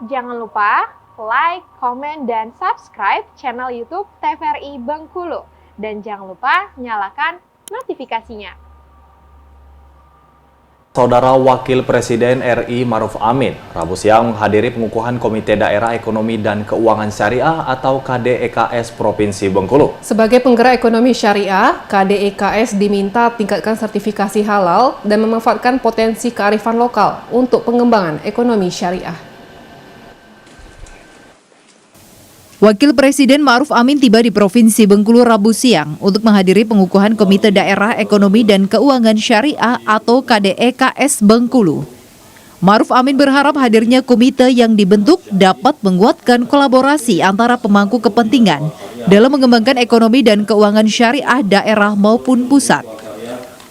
Jangan lupa like, komen, dan subscribe channel YouTube TVRI Bengkulu. Dan jangan lupa nyalakan notifikasinya. Saudara Wakil Presiden RI Maruf Amin Rabu siang menghadiri pengukuhan Komite Daerah Ekonomi dan Keuangan Syariah atau KDEKS Provinsi Bengkulu. Sebagai penggerak ekonomi syariah, KDEKS diminta tingkatkan sertifikasi halal dan memanfaatkan potensi kearifan lokal untuk pengembangan ekonomi syariah. Wakil Presiden Ma'ruf Amin tiba di Provinsi Bengkulu Rabu siang untuk menghadiri pengukuhan Komite Daerah Ekonomi dan Keuangan Syariah atau KDEKS Bengkulu. Ma'ruf Amin berharap hadirnya komite yang dibentuk dapat menguatkan kolaborasi antara pemangku kepentingan dalam mengembangkan ekonomi dan keuangan syariah daerah maupun pusat.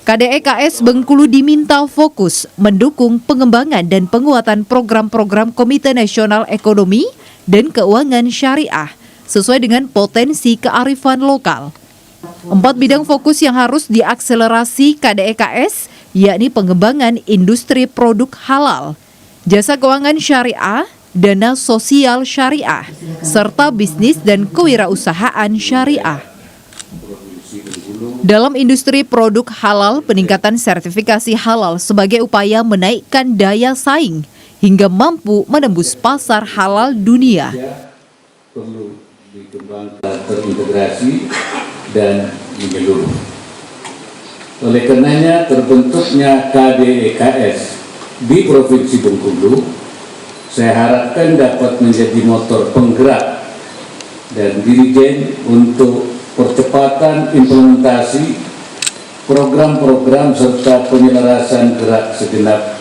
KDEKS Bengkulu diminta fokus mendukung pengembangan dan penguatan program-program Komite Nasional Ekonomi dan Keuangan Syariah sesuai dengan potensi kearifan lokal. 4 bidang fokus yang harus diakselerasi KDEKS yakni pengembangan industri produk halal, jasa keuangan syariah, dana sosial syariah, serta bisnis dan kewirausahaan syariah. Dalam industri produk halal, peningkatan sertifikasi halal sebagai upaya menaikkan daya saing hingga mampu menembus pasar halal dunia. Perlu dikembangkan, terintegrasi dan menyeluruh. Oleh karenanya terbentuknya KDEKS di Provinsi Bengkulu, saya harapkan dapat menjadi motor penggerak dan dirigen untuk percepatan implementasi program-program serta penyelarasan gerak segenap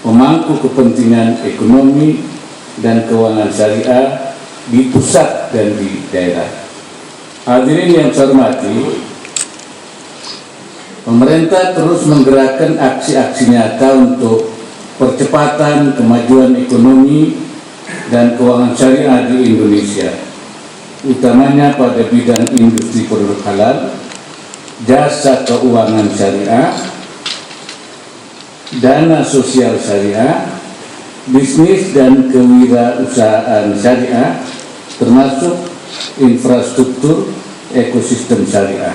pemangku kepentingan ekonomi dan keuangan syariah di pusat dan di daerah. Hadirin yang saya hormati, pemerintah terus menggerakkan aksi-aksi nyata untuk percepatan kemajuan ekonomi dan keuangan syariah di Indonesia, utamanya pada bidang industri produk halal, jasa keuangan syariah, dana sosial syariah, bisnis dan kewirausahaan syariah, termasuk infrastruktur ekosistem syariah.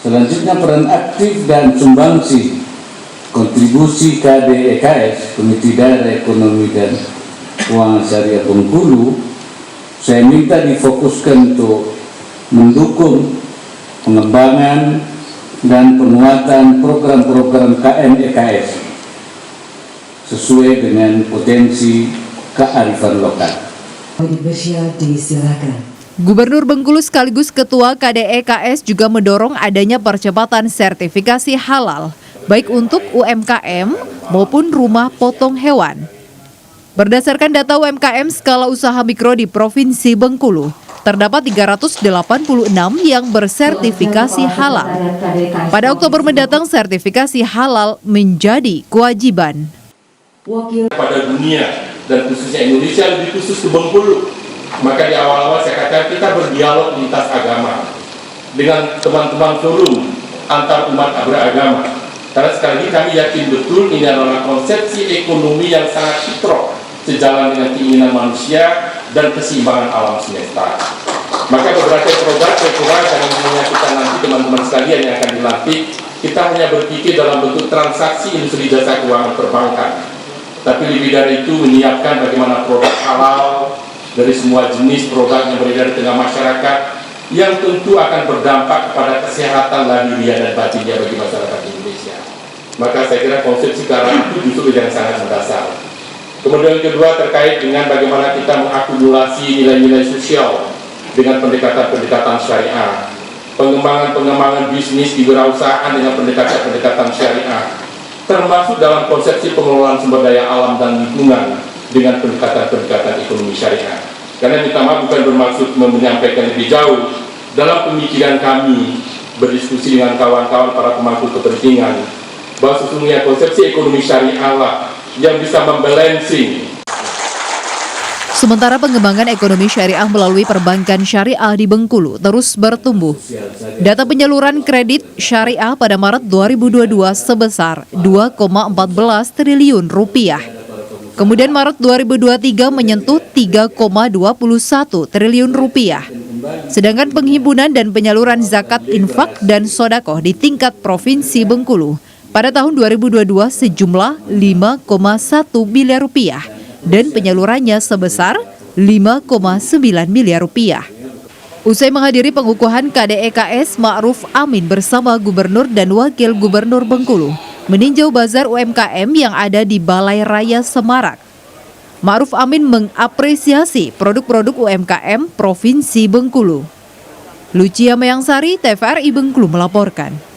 Selanjutnya, peran aktif dan sumbangsi kontribusi KDEKS, Komite Daerah Ekonomi dan Keuangan Syariah Bengkulu, saya minta difokuskan untuk mendukung pengembangan dan penguatan program-program KDEKS sesuai dengan potensi kearifan lokal. Gubernur Bengkulu sekaligus Ketua KDEKS juga mendorong adanya percepatan sertifikasi halal baik untuk UMKM maupun rumah potong hewan. Berdasarkan data UMKM skala usaha mikro di Provinsi Bengkulu, terdapat 386 yang bersertifikasi halal. Pada Oktober mendatang, sertifikasi halal menjadi kewajiban. Pada dunia dan khususnya Indonesia, lebih khusus ke Bengkulu, maka di awal-awal saya katakan kita berdialog lintas agama dengan teman-teman forum antar umat beragama. Karena sekali lagi kami yakin betul ini adalah konsepsi ekonomi yang sangat fitrah, sejalan dengan keinginan manusia dan keseimbangan alam semesta. Maka beberapa program kekurangan yang kita nanti teman-teman sekalian yang akan dilantik, kita hanya berpikir dalam bentuk transaksi industri jasa keuangan perbankan. Tapi lebih dari itu menyiapkan bagaimana produk halal dari semua jenis produk yang beredar di tengah masyarakat yang tentu akan berdampak kepada kesehatan lahiriah dan batinnya bagi masyarakat Indonesia. Maka saya kira konsepsi ke arah itu justru yang sangat mendasar. Kemudian kedua terkait dengan bagaimana kita mengakumulasi nilai-nilai sosial dengan pendekatan-pendekatan syariah, pengembangan bisnis kewirausahaan dengan pendekatan syariah, termasuk dalam konsepsi pengelolaan sumber daya alam dan lingkungan dengan pendekatan ekonomi syariah. Karena minta maaf bukan bermaksud menyampaikan lebih jauh, dalam pemikiran kami berdiskusi dengan kawan-kawan para pemangku kepentingan bahwa sesungguhnya konsepsi ekonomi syariah lah yang bisa membalancing. Sementara pengembangan ekonomi syariah melalui perbankan syariah di Bengkulu terus bertumbuh. Data penyaluran kredit syariah pada Maret 2022 sebesar 2,14 triliun rupiah. Kemudian Maret 2023 menyentuh 3,21 triliun rupiah. Sedangkan penghimpunan dan penyaluran zakat, infak, dan sodakoh di tingkat Provinsi Bengkulu pada tahun 2022 sejumlah 5,1 miliar rupiah dan penyalurannya sebesar 5,9 miliar rupiah. Usai menghadiri pengukuhan KDEKS, Ma'ruf Amin bersama Gubernur dan Wakil Gubernur Bengkulu meninjau bazar UMKM yang ada di Balai Raya Semarak. Ma'ruf Amin mengapresiasi produk-produk UMKM Provinsi Bengkulu. Lucia Meyangsari, TVRI Bengkulu melaporkan.